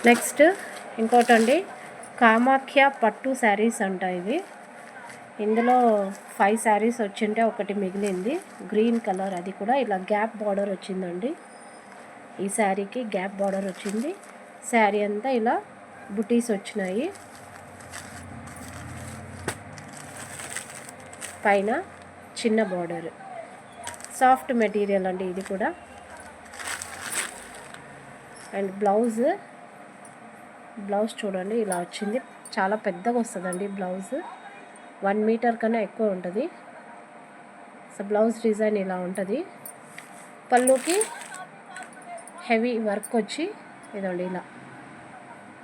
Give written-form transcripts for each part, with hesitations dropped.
Next ఇంకోటండి, కామాఖ్య పట్టు శారీస్ అంట ఇవి. ఇందులో 5 శారీస్ వచ్చింటే ఒకటి మిగిలింది, గ్రీన్ కలర్. అది కూడా ఇలా గ్యాప్ బార్డర్ వచ్చిందండి. ఈ శారీకి గ్యాప్ బార్డర్ వచ్చింది. శారీ అంతా ఇలా బుటీస్ వచ్చినాయి. పైన చిన్న బార్డర్, సాఫ్ట్ మెటీరియల్ అండి ఇది కూడా. అండ్ బ్లౌజ్ చూడండి ఇలా వచ్చింది. చాలా పెద్దగా వస్తుందండి బ్లౌజ్, 1 మీటర్ కన్నా ఎక్కువ ఉంటుంది. సో బ్లౌజ్ డిజైన్ ఇలా ఉంటుంది. పళ్ళుకి హెవీ వర్క్ వచ్చి ఇదండి ఇలా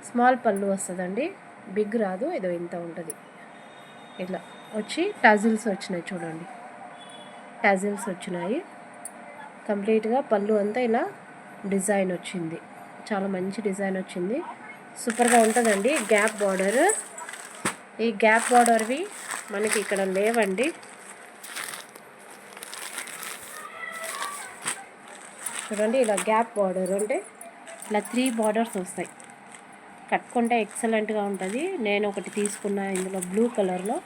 స్మాల్ పళ్ళు వస్తుందండి, బిగ్ రాదు. ఇదో ఇంత ఉంటుంది. ఇట్లా వచ్చి టజిల్స్ వచ్చినాయి చూడండి, టజిల్స్ వచ్చినాయి. కంప్లీట్గా పళ్ళు అంతా ఇలా డిజైన్ వచ్చింది. చాలా మంచి డిజైన్ వచ్చింది, సూపర్గా ఉంటుందండి. గ్యాప్ బార్డర్, ఈ గ్యాప్ బార్డర్వి మనకి ఇక్కడ లేవండి. చూడండి ఇలా గ్యాప్ బార్డర్ అంటే ఇలా 3 బార్డర్స్ వస్తాయి. కట్టుకుంటే ఎక్సలెంట్గా ఉంటుంది. నేను ఒకటి తీసుకున్నా ఇందులో బ్లూ కలర్లో,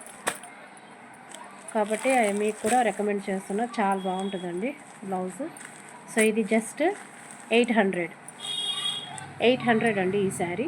కాబట్టి మీకు కూడా రికమెండ్ చేస్తున్నా. చాలా బాగుంటుందండి బ్లౌజ్. సో ఇది జస్ట్ 800 అండి ఈ శారీ.